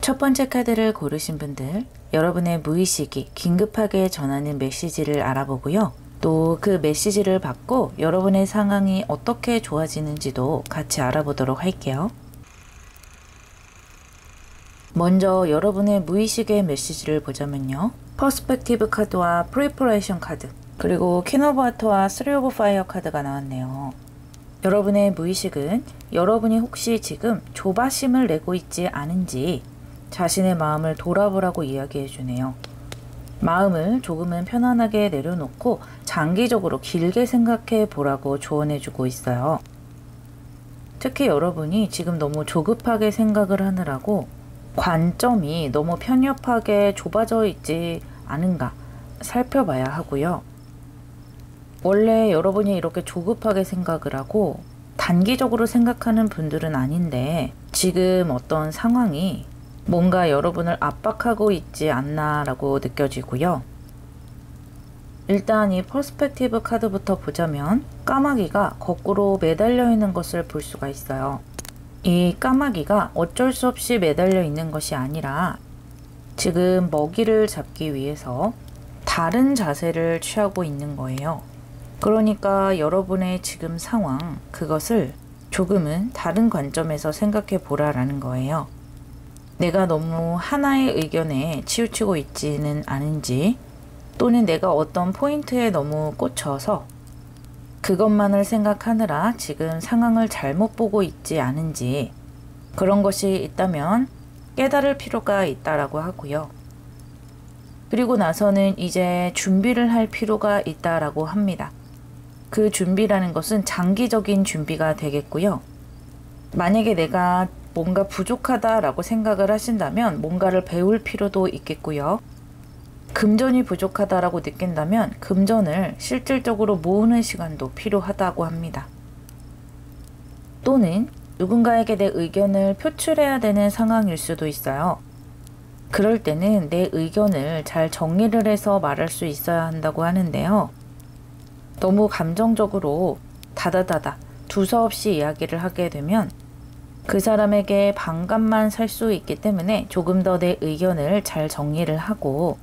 첫 번째 카드를 고르신 분들, 여러분의 무의식이 긴급하게 전하는 메시지를 알아보고요. 또 그 메시지를 받고 여러분의 상황이 어떻게 좋아지는지도 같이 알아보도록 할게요. 먼저 여러분의 무의식의 메시지를 보자면요. 퍼스펙티브 카드와 프리퍼레이션 카드, 그리고 퀸 오브 하트와 쓰리 오브 파이어 카드가 나왔네요. 여러분의 무의식은 여러분이 혹시 지금 조바심을 내고 있지 않은지 자신의 마음을 돌아보라고 이야기해 주네요. 마음을 조금은 편안하게 내려놓고 장기적으로 길게 생각해 보라고 조언해 주고 있어요. 특히 여러분이 지금 너무 조급하게 생각을 하느라고 관점이 너무 편협하게 좁아져 있지 않은가 살펴봐야 하고요. 원래 여러분이 이렇게 조급하게 생각을 하고 단기적으로 생각하는 분들은 아닌데 지금 어떤 상황이 뭔가 여러분을 압박하고 있지 않나라고 느껴지고요. 일단 이 퍼스펙티브 카드부터 보자면 까마귀가 거꾸로 매달려 있는 것을 볼 수가 있어요. 이 까마귀가 어쩔 수 없이 매달려 있는 것이 아니라 지금 먹이를 잡기 위해서 다른 자세를 취하고 있는 거예요. 그러니까 여러분의 지금 상황, 그것을 조금은 다른 관점에서 생각해 보라라는 거예요. 내가 너무 하나의 의견에 치우치고 있지는 않은지, 또는 내가 어떤 포인트에 너무 꽂혀서 그것만을 생각하느라 지금 상황을 잘못 보고 있지 않은지, 그런 것이 있다면 깨달을 필요가 있다라고 하고요. 그리고 나서는 이제 준비를 할 필요가 있다라고 합니다. 그 준비라는 것은 장기적인 준비가 되겠고요. 만약에 내가 뭔가 부족하다라고 생각을 하신다면 뭔가를 배울 필요도 있겠고요. 금전이 부족하다라고 느낀다면 금전을 실질적으로 모으는 시간도 필요하다고 합니다. 또는 누군가에게 내 의견을 표출해야 되는 상황일 수도 있어요. 그럴 때는 내 의견을 잘 정리를 해서 말할 수 있어야 한다고 하는데요. 너무 감정적으로 다다다다 두서없이 이야기를 하게 되면 그 사람에게 반감만 살 수 있기 때문에 조금 더 내 의견을 잘 정리를 하고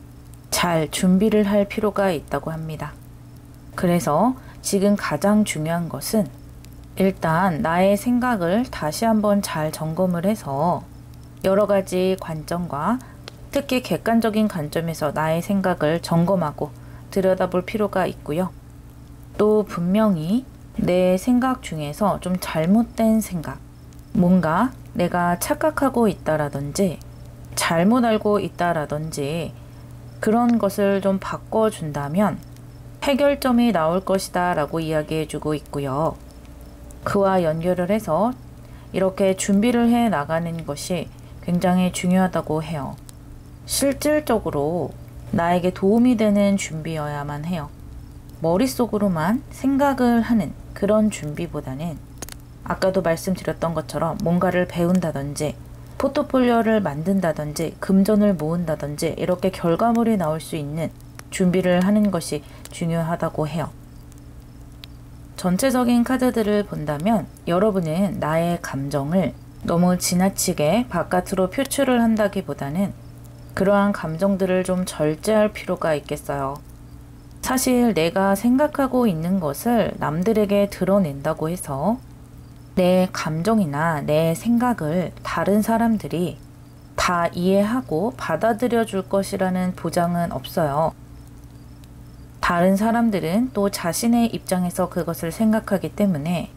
잘 준비를 할 필요가 있다고 합니다. 그래서 지금 가장 중요한 것은 일단 나의 생각을 다시 한번 잘 점검을 해서 여러 가지 관점과 특히 객관적인 관점에서 나의 생각을 점검하고 들여다볼 필요가 있고요. 또 분명히 내 생각 중에서 좀 잘못된 생각, 뭔가 내가 착각하고 있다라든지 잘못 알고 있다라든지 그런 것을 좀 바꿔준다면 해결점이 나올 것이다 라고 이야기해주고 있고요. 그와 연결을 해서 이렇게 준비를 해 나가는 것이 굉장히 중요하다고 해요. 실질적으로 나에게 도움이 되는 준비여야만 해요. 머릿속으로만 생각을 하는 그런 준비보다는 아까도 말씀드렸던 것처럼 뭔가를 배운다든지 포트폴리오를 만든다든지 금전을 모은다든지 이렇게 결과물이 나올 수 있는 준비를 하는 것이 중요하다고 해요. 전체적인 카드들을 본다면 여러분은 나의 감정을 너무 지나치게 바깥으로 표출을 한다기보다는 그러한 감정들을 좀 절제할 필요가 있겠어요. 사실 내가 생각하고 있는 것을 남들에게 드러낸다고 해서 내 감정이나 내 생각을 다른 사람들이 다 이해하고 받아들여 줄 것이라는 보장은 없어요. 다른 사람들은 또 자신의 입장에서 그것을 생각하기 때문에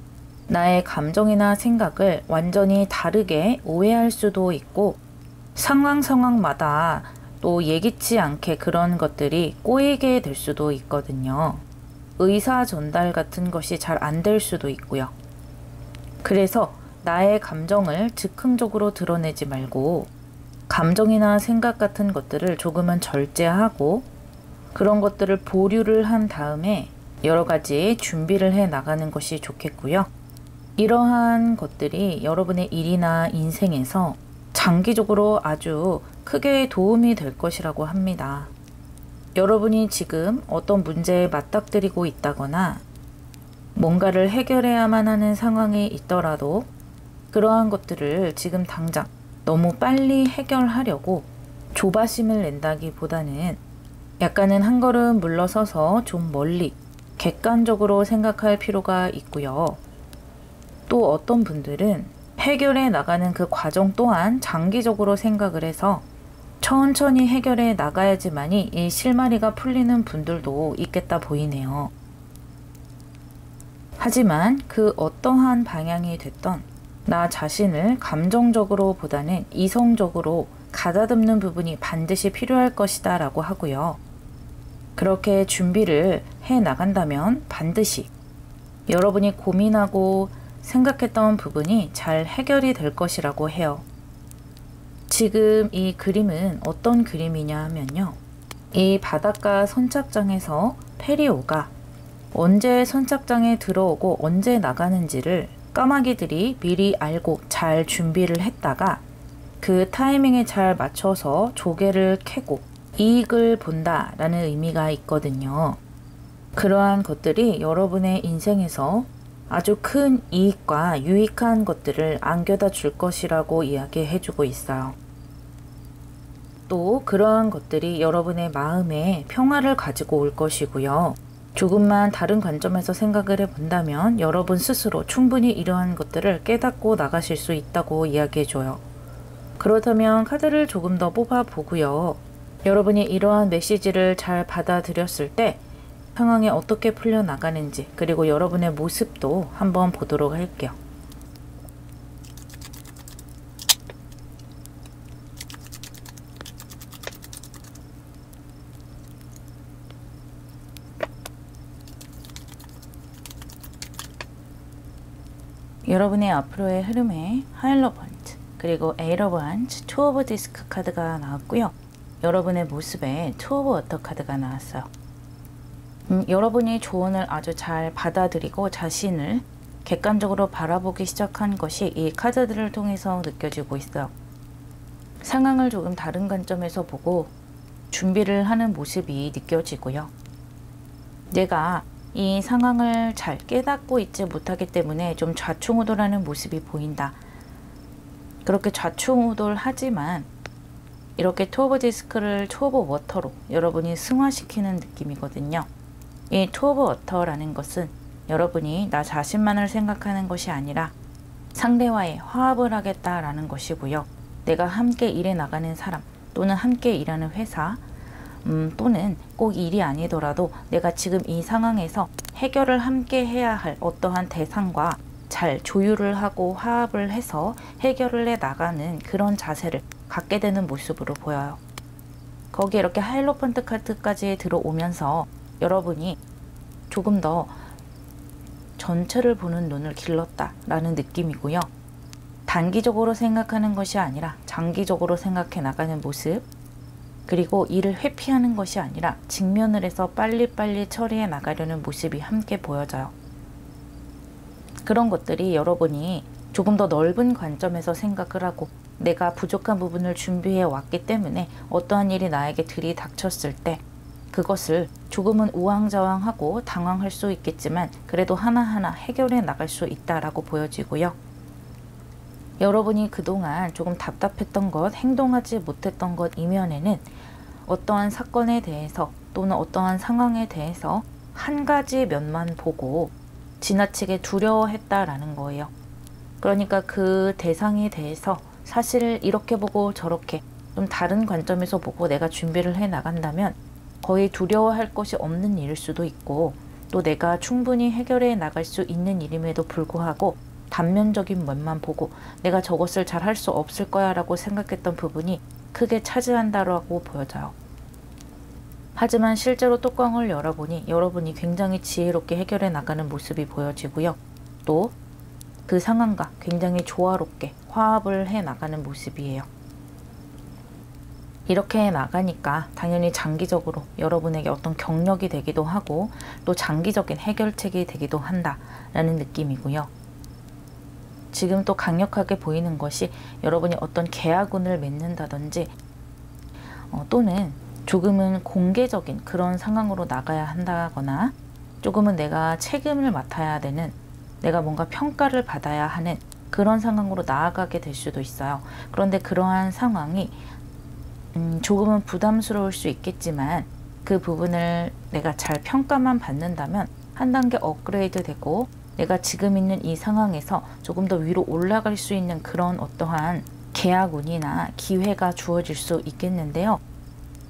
나의 감정이나 생각을 완전히 다르게 오해할 수도 있고 상황마다 또 예기치 않게 그런 것들이 꼬이게 될 수도 있거든요. 의사 전달 같은 것이 잘 안 될 수도 있고요. 그래서 나의 감정을 즉흥적으로 드러내지 말고 감정이나 생각 같은 것들을 조금은 절제하고 그런 것들을 보류를 한 다음에 여러 가지 준비를 해 나가는 것이 좋겠고요. 이러한 것들이 여러분의 일이나 인생에서 장기적으로 아주 크게 도움이 될 것이라고 합니다. 여러분이 지금 어떤 문제에 맞닥뜨리고 있다거나 뭔가를 해결해야만 하는 상황이 있더라도 그러한 것들을 지금 당장 너무 빨리 해결하려고 조바심을 낸다기보다는 약간은 한 걸음 물러서서 좀 멀리 객관적으로 생각할 필요가 있고요. 또 어떤 분들은 해결해 나가는 그 과정 또한 장기적으로 생각을 해서 천천히 해결해 나가야지만이 이 실마리가 풀리는 분들도 있겠다 보이네요. 하지만 그 어떠한 방향이 됐던 나 자신을 감정적으로 보다는 이성적으로 가다듬는 부분이 반드시 필요할 것이다 라고 하고요. 그렇게 준비를 해 나간다면 반드시 여러분이 고민하고 생각했던 부분이 잘 해결이 될 것이라고 해요. 지금 이 그림은 어떤 그림이냐 하면요. 이 바닷가 선착장에서 페리오가 언제 선착장에 들어오고 언제 나가는지를 까마귀들이 미리 알고 잘 준비를 했다가 그 타이밍에 잘 맞춰서 조개를 캐고 이익을 본다라는 의미가 있거든요. 그러한 것들이 여러분의 인생에서 아주 큰 이익과 유익한 것들을 안겨다 줄 것이라고 이야기해주고 있어요. 또 그러한 것들이 여러분의 마음에 평화를 가지고 올 것이고요. 조금만 다른 관점에서 생각을 해본다면 여러분 스스로 충분히 이러한 것들을 깨닫고 나가실 수 있다고 이야기해줘요. 그렇다면 카드를 조금 더 뽑아보고요. 여러분이 이러한 메시지를 잘 받아들였을 때 상황이 어떻게 풀려나가는지 그리고 여러분의 모습도 한번 보도록 할게요. 여러분의 앞으로의 흐름에 하일러번트 그리고 에이러번트 투 오브 디스크 카드가 나왔고요. 여러분의 모습에 투 오브 워터 카드가 나왔어요. 여러분이 조언을 아주 잘 받아들이고 자신을 객관적으로 바라보기 시작한 것이 이 카드들을 통해서 느껴지고 있어요. 상황을 조금 다른 관점에서 보고 준비를 하는 모습이 느껴지고요. 내가 이 상황을 잘 깨닫고 있지 못하기 때문에 좀 좌충우돌하는 모습이 보인다. 그렇게 좌충우돌하지만 이렇게 투 오브 디스크를 투 오브 워터로 여러분이 승화시키는 느낌이거든요. 이 투 오브 워터라는 것은 여러분이 나 자신만을 생각하는 것이 아니라 상대와의 화합을 하겠다라는 것이고요. 내가 함께 일해 나가는 사람 또는 함께 일하는 회사 또는 꼭 일이 아니더라도 내가 지금 이 상황에서 해결을 함께 해야 할 어떠한 대상과 잘 조율을 하고 화합을 해서 해결을 해 나가는 그런 자세를 갖게 되는 모습으로 보여요. 거기에 이렇게 하이로펀트 카드까지 들어오면서 여러분이 조금 더 전체를 보는 눈을 길렀다라는 느낌이고요. 단기적으로 생각하는 것이 아니라 장기적으로 생각해 나가는 모습, 그리고 일을 회피하는 것이 아니라 직면을 해서 빨리빨리 처리해 나가려는 모습이 함께 보여져요. 그런 것들이 여러분이 조금 더 넓은 관점에서 생각을 하고 내가 부족한 부분을 준비해 왔기 때문에 어떠한 일이 나에게 들이닥쳤을 때 그것을 조금은 우왕좌왕하고 당황할 수 있겠지만 그래도 하나하나 해결해 나갈 수 있다라고 보여지고요. 여러분이 그동안 조금 답답했던 것, 행동하지 못했던 것 이면에는 어떠한 사건에 대해서 또는 어떠한 상황에 대해서 한 가지 면만 보고 지나치게 두려워했다라는 거예요. 그러니까 그 대상에 대해서 사실 이렇게 보고 저렇게 좀 다른 관점에서 보고 내가 준비를 해 나간다면 거의 두려워할 것이 없는 일일 수도 있고 또 내가 충분히 해결해 나갈 수 있는 일임에도 불구하고 단면적인 면만 보고 내가 저것을 잘 할 수 없을 거야 라고 생각했던 부분이 크게 차지한다라고 보여져요. 하지만 실제로 뚜껑을 열어보니 여러분이 굉장히 지혜롭게 해결해 나가는 모습이 보여지고요. 또 그 상황과 굉장히 조화롭게 화합을 해 나가는 모습이에요. 이렇게 나가니까 당연히 장기적으로 여러분에게 어떤 경력이 되기도 하고 또 장기적인 해결책이 되기도 한다라는 느낌이고요. 지금 또 강력하게 보이는 것이 여러분이 어떤 계약운을 맺는다든지 또는 조금은 공개적인 그런 상황으로 나가야 한다거나 조금은 내가 책임을 맡아야 되는 내가 뭔가 평가를 받아야 하는 그런 상황으로 나아가게 될 수도 있어요. 그런데 그러한 상황이 조금은 부담스러울 수 있겠지만 그 부분을 내가 잘 평가만 받는다면 한 단계 업그레이드 되고 내가 지금 있는 이 상황에서 조금 더 위로 올라갈 수 있는 그런 어떠한 계약운이나 기회가 주어질 수 있겠는데요.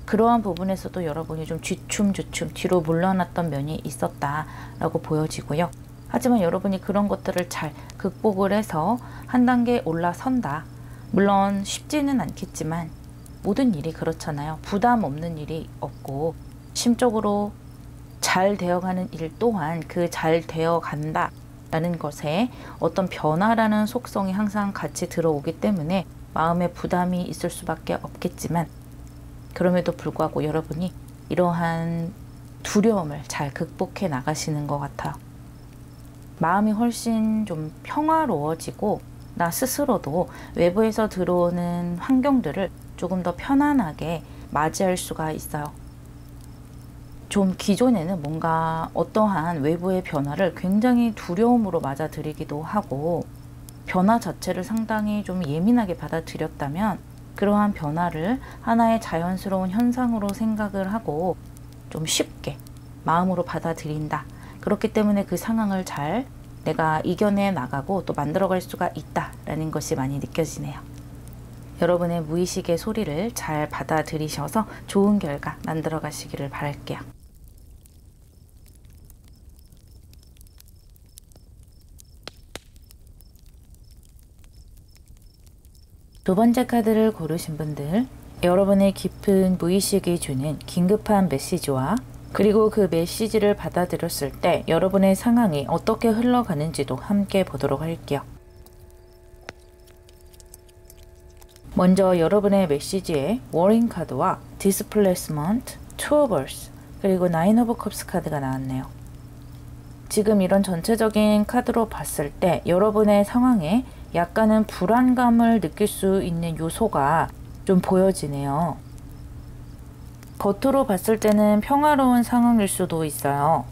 그러한 부분에서도 여러분이 좀 뒤춤뒤춤 뒤로 물러났던 면이 있었다라고 보여지고요. 하지만 여러분이 그런 것들을 잘 극복을 해서 한 단계 올라선다. 물론 쉽지는 않겠지만 모든 일이 그렇잖아요. 부담 없는 일이 없고 심적으로 잘 되어가는 일 또한 그 잘 되어간다 라는 것에 어떤 변화라는 속성이 항상 같이 들어오기 때문에 마음에 부담이 있을 수밖에 없겠지만 그럼에도 불구하고 여러분이 이러한 두려움을 잘 극복해 나가시는 것 같아요. 마음이 훨씬 좀 평화로워지고 나 스스로도 외부에서 들어오는 환경들을 조금 더 편안하게 맞이할 수가 있어요. 좀 기존에는 뭔가 어떠한 외부의 변화를 굉장히 두려움으로 맞아들이기도 하고 변화 자체를 상당히 좀 예민하게 받아들였다면 그러한 변화를 하나의 자연스러운 현상으로 생각을 하고 좀 쉽게 마음으로 받아들인다. 그렇기 때문에 그 상황을 잘 내가 이겨내 나가고 또 만들어갈 수가 있다라는 것이 많이 느껴지네요. 여러분의 무의식의 소리를 잘 받아들이셔서 좋은 결과 만들어 가시기를 바랄게요. 두 번째 카드를 고르신 분들, 여러분의 깊은 무의식이 주는 긴급한 메시지와 그리고 그 메시지를 받아들였을 때 여러분의 상황이 어떻게 흘러가는지도 함께 보도록 할게요. 먼저 여러분의 메시지에 워링 카드와 디스플레이스먼트, 투 오브 월스, 그리고 나인 오브 컵스 카드가 나왔네요. 지금 이런 전체적인 카드로 봤을 때 여러분의 상황에 약간은 불안감을 느낄 수 있는 요소가 좀 보여지네요. 겉으로 봤을 때는 평화로운 상황일 수도 있어요.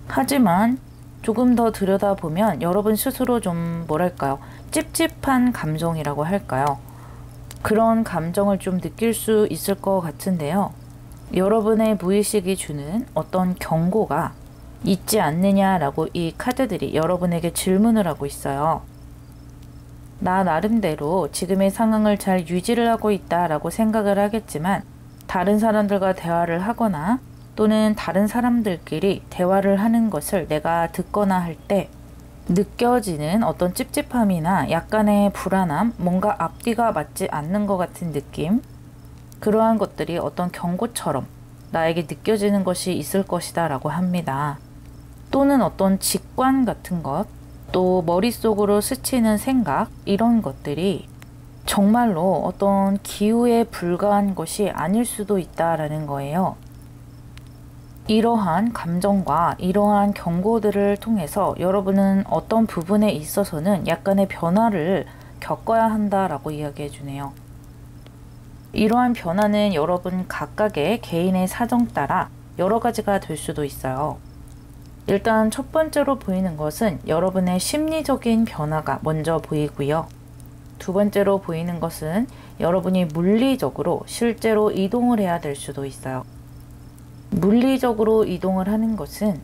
하지만 조금 더 들여다보면 여러분 스스로 좀 뭐랄까요? 찝찝한 감정이라고 할까요? 그런 감정을 좀 느낄 수 있을 것 같은데요. 여러분의 무의식이 주는 어떤 경고가 있지 않느냐라고 이 카드들이 여러분에게 질문을 하고 있어요. 나 나름대로 지금의 상황을 잘 유지를 하고 있다라고 생각을 하겠지만 다른 사람들과 대화를 하거나 또는 다른 사람들끼리 대화를 하는 것을 내가 듣거나 할 때 느껴지는 어떤 찝찝함이나 약간의 불안함, 뭔가 앞뒤가 맞지 않는 것 같은 느낌, 그러한 것들이 어떤 경고처럼 나에게 느껴지는 것이 있을 것이다 라고 합니다. 또는 어떤 직관 같은 것, 또 머릿속으로 스치는 생각, 이런 것들이 정말로 어떤 기우에 불과한 것이 아닐 수도 있다라는 거예요. 이러한 감정과 이러한 경고들을 통해서 여러분은 어떤 부분에 있어서는 약간의 변화를 겪어야 한다라고 이야기해 주네요. 이러한 변화는 여러분 각각의 개인의 사정 따라 여러 가지가 될 수도 있어요. 일단 첫 번째로 보이는 것은 여러분의 심리적인 변화가 먼저 보이고요. 두 번째로 보이는 것은 여러분이 물리적으로 실제로 이동을 해야 될 수도 있어요. 물리적으로 이동을 하는 것은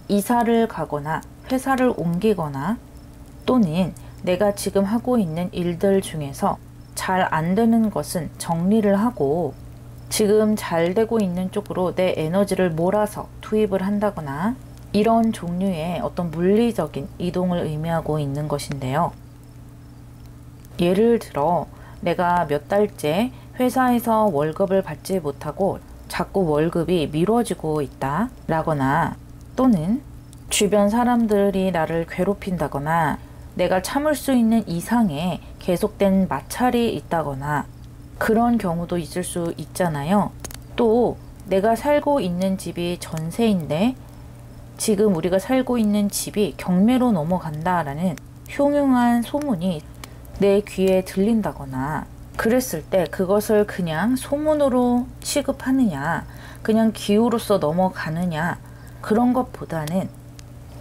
이사를 가거나 회사를 옮기거나 또는 내가 지금 하고 있는 일들 중에서 잘 안 되는 것은 정리를 하고 지금 잘 되고 있는 쪽으로 내 에너지를 몰아서 투입을 한다거나 이런 종류의 어떤 물리적인 이동을 의미하고 있는 것인데요. 예를 들어 내가 몇 달째 회사에서 월급을 받지 못하고 자꾸 월급이 미뤄지고 있다 라거나 또는 주변 사람들이 나를 괴롭힌다거나 내가 참을 수 있는 이상의 계속된 마찰이 있다거나 그런 경우도 있을 수 있잖아요. 또 내가 살고 있는 집이 전세인데 지금 우리가 살고 있는 집이 경매로 넘어간다라는 흉흉한 소문이 내 귀에 들린다거나 그랬을 때 그것을 그냥 소문으로 취급하느냐 그냥 기우로서 넘어가느냐 그런 것보다는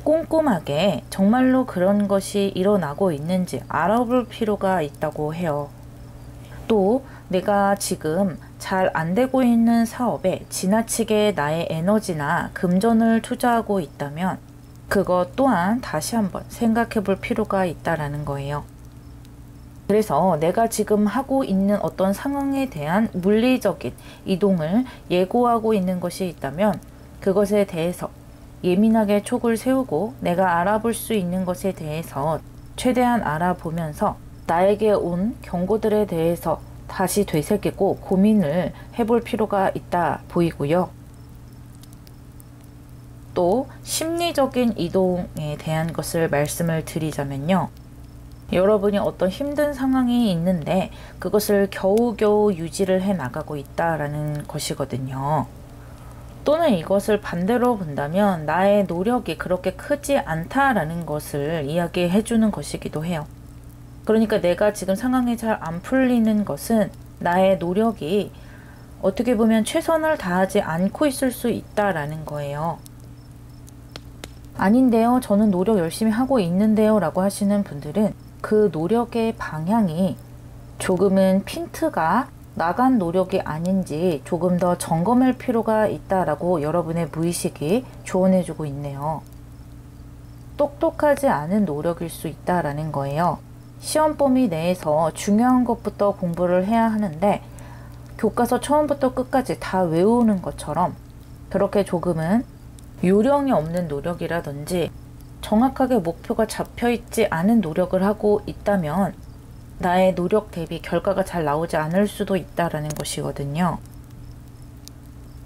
꼼꼼하게 정말로 그런 것이 일어나고 있는지 알아볼 필요가 있다고 해요. 또 내가 지금 잘 안 되고 있는 사업에 지나치게 나의 에너지나 금전을 투자하고 있다면 그것 또한 다시 한번 생각해 볼 필요가 있다라는 거예요. 그래서 내가 지금 하고 있는 어떤 상황에 대한 물리적인 이동을 예고하고 있는 것이 있다면 그것에 대해서 예민하게 촉을 세우고 내가 알아볼 수 있는 것에 대해서 최대한 알아보면서 나에게 온 경고들에 대해서 다시 되새기고 고민을 해볼 필요가 있다 보이고요. 또 심리적인 이동에 대한 것을 말씀을 드리자면요. 여러분이 어떤 힘든 상황이 있는데 그것을 겨우겨우 유지를 해 나가고 있다라는 것이거든요. 또는 이것을 반대로 본다면 나의 노력이 그렇게 크지 않다라는 것을 이야기해 주는 것이기도 해요. 그러니까 내가 지금 상황이 잘 안 풀리는 것은 나의 노력이 어떻게 보면 최선을 다하지 않고 있을 수 있다라는 거예요. 아닌데요, 저는 노력 열심히 하고 있는데요 라고 하시는 분들은 그 노력의 방향이 조금은 핀트가 나간 노력이 아닌지 조금 더 점검할 필요가 있다라고 여러분의 무의식이 조언해주고 있네요. 똑똑하지 않은 노력일 수 있다라는 거예요. 시험 범위 내에서 중요한 것부터 공부를 해야 하는데 교과서 처음부터 끝까지 다 외우는 것처럼 그렇게 조금은 요령이 없는 노력이라든지 정확하게 목표가 잡혀있지 않은 노력을 하고 있다면 나의 노력 대비 결과가 잘 나오지 않을 수도 있다라는 것이거든요.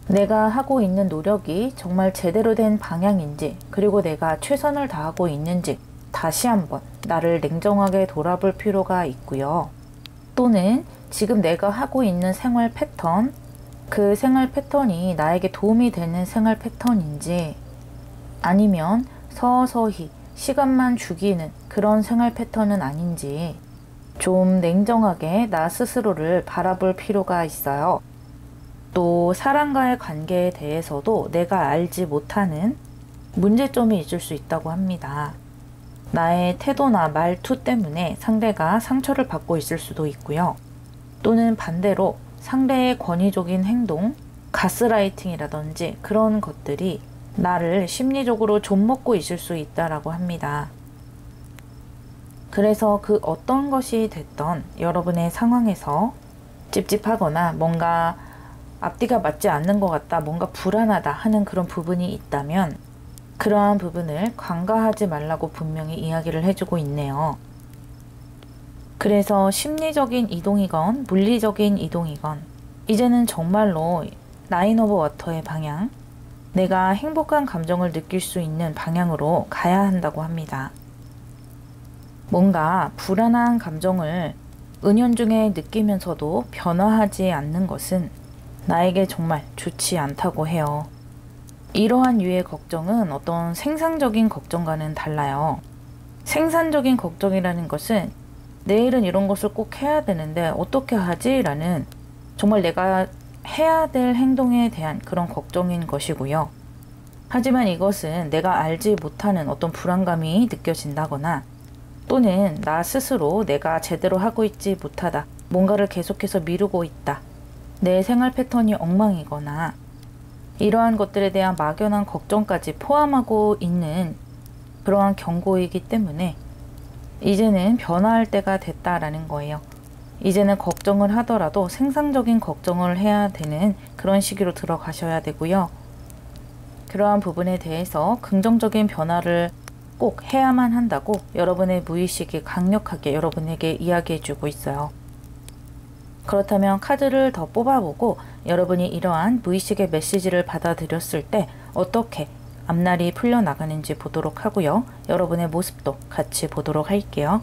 내가 하고 있는 노력이 정말 제대로 된 방향인지 그리고 내가 최선을 다하고 있는지 다시 한번 나를 냉정하게 돌아볼 필요가 있고요. 또는 지금 내가 하고 있는 생활 패턴, 그 생활 패턴이 나에게 도움이 되는 생활 패턴인지 아니면 서서히 시간만 죽이는 그런 생활 패턴은 아닌지 좀 냉정하게 나 스스로를 바라볼 필요가 있어요. 또 사람과의 관계에 대해서도 내가 알지 못하는 문제점이 있을 수 있다고 합니다. 나의 태도나 말투 때문에 상대가 상처를 받고 있을 수도 있고요. 또는 반대로 상대의 권위적인 행동, 가스라이팅이라든지 그런 것들이 나를 심리적으로 좀먹고 있을 수 있다라고 합니다. 그래서 그 어떤 것이 됐던 여러분의 상황에서 찝찝하거나 뭔가 앞뒤가 맞지 않는 것 같다, 뭔가 불안하다 하는 그런 부분이 있다면 그러한 부분을 간과하지 말라고 분명히 이야기를 해주고 있네요. 그래서 심리적인 이동이건 물리적인 이동이건 이제는 정말로 나인 오브 워터의 방향, 내가 행복한 감정을 느낄 수 있는 방향으로 가야 한다고 합니다. 뭔가 불안한 감정을 은연중에 느끼면서도 변화하지 않는 것은 나에게 정말 좋지 않다고 해요. 이러한 유의 걱정은 어떤 생산적인 걱정과는 달라요. 생산적인 걱정이라는 것은 내일은 이런 것을 꼭 해야 되는데 어떻게 하지? 라는 정말 내가 해야 될 행동에 대한 그런 걱정인 것이고요. 하지만 이것은 내가 알지 못하는 어떤 불안감이 느껴진다거나 또는 나 스스로 내가 제대로 하고 있지 못하다, 뭔가를 계속해서 미루고 있다, 내 생활 패턴이 엉망이거나 이러한 것들에 대한 막연한 걱정까지 포함하고 있는 그러한 경고이기 때문에 이제는 변화할 때가 됐다라는 거예요. 이제는 걱정을 하더라도 생산적인 걱정을 해야 되는 그런 시기로 들어가셔야 되고요. 그러한 부분에 대해서 긍정적인 변화를 꼭 해야만 한다고 여러분의 무의식이 강력하게 여러분에게 이야기해주고 있어요. 그렇다면 카드를 더 뽑아보고 여러분이 이러한 무의식의 메시지를 받아들였을 때 어떻게 앞날이 풀려나가는지 보도록 하고요. 여러분의 모습도 같이 보도록 할게요.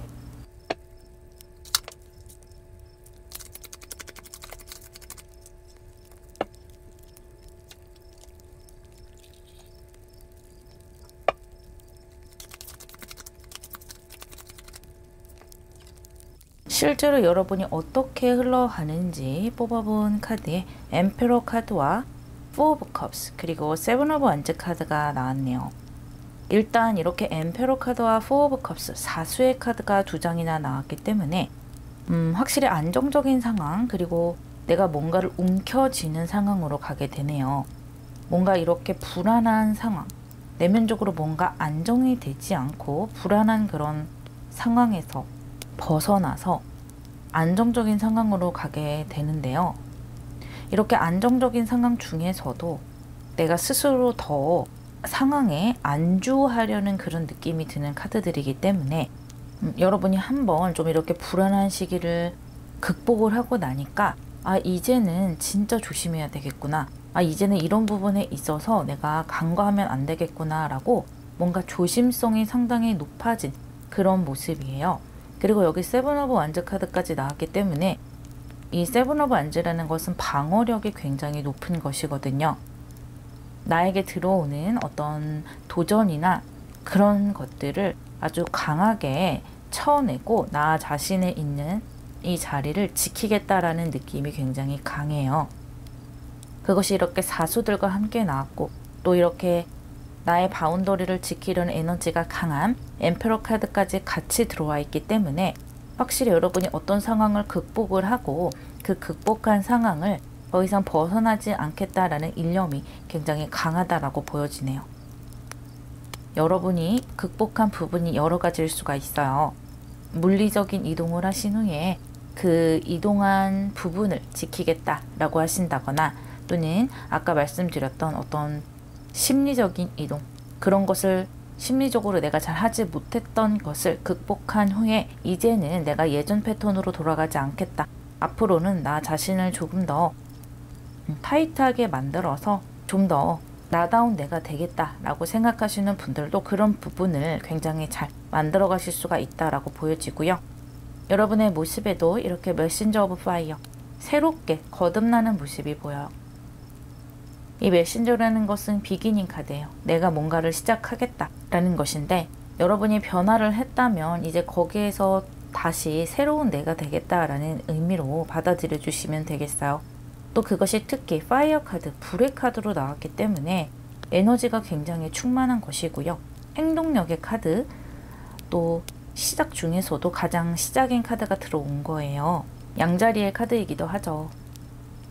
실제로 여러분이 어떻게 흘러가는지 뽑아본 카드에 엠페러 카드와 4 of Cups 그리고 7 of Wands 카드가 나왔네요. 일단 이렇게 엠페로 카드와 포 오브 컵스, 사수의 카드가 두 장이나 나왔기 때문에 확실히 안정적인 상황, 그리고 내가 뭔가를 움켜쥐는 상황으로 가게 되네요. 뭔가 이렇게 불안한 상황, 내면적으로 뭔가 안정이 되지 않고 불안한 그런 상황에서 벗어나서 안정적인 상황으로 가게 되는데요. 이렇게 안정적인 상황 중에서도 내가 스스로 더 상황에 안주하려는 그런 느낌이 드는 카드들이기 때문에 여러분이 한번 좀 이렇게 불안한 시기를 극복을 하고 나니까 이제는 진짜 조심해야 되겠구나. 이제는 이런 부분에 있어서 내가 간과하면 안 되겠구나 라고 뭔가 조심성이 상당히 높아진 그런 모습이에요. 그리고 여기 세븐 오브 완즈 카드까지 나왔기 때문에 이 세븐 오브 완즈라는 것은 방어력이 굉장히 높은 것이거든요. 나에게 들어오는 어떤 도전이나 그런 것들을 아주 강하게 쳐내고 나 자신에 있는 이 자리를 지키겠다라는 느낌이 굉장히 강해요. 그것이 이렇게 사수들과 함께 나왔고 또 이렇게 나의 바운더리를 지키려는 에너지가 강한 엠페러 카드까지 같이 들어와 있기 때문에 확실히 여러분이 어떤 상황을 극복을 하고 그 극복한 상황을 더 이상 벗어나지 않겠다라는 일념이 굉장히 강하다라고 보여지네요. 여러분이 극복한 부분이 여러 가지일 수가 있어요. 물리적인 이동을 하신 후에 그 이동한 부분을 지키겠다라고 하신다거나 또는 아까 말씀드렸던 어떤 심리적인 이동, 그런 것을 심리적으로 내가 잘 하지 못했던 것을 극복한 후에 이제는 내가 예전 패턴으로 돌아가지 않겠다. 앞으로는 나 자신을 조금 더 타이트하게 만들어서 좀 더 나다운 내가 되겠다라고 생각하시는 분들도 그런 부분을 굉장히 잘 만들어 가실 수가 있다라고 보여지고요. 여러분의 모습에도 이렇게 메신저 오브 파이어, 새롭게 거듭나는 모습이 보여요. 이 메신저라는 것은 비기닝 카드예요. 내가 뭔가를 시작하겠다라는 것인데 여러분이 변화를 했다면 이제 거기에서 다시 새로운 내가 되겠다라는 의미로 받아들여 주시면 되겠어요. 또 그것이 특히 파이어 카드, 불의 카드로 나왔기 때문에 에너지가 굉장히 충만한 것이고요. 행동력의 카드, 또 시작 중에서도 가장 시작인 카드가 들어온 거예요. 양자리의 카드이기도 하죠.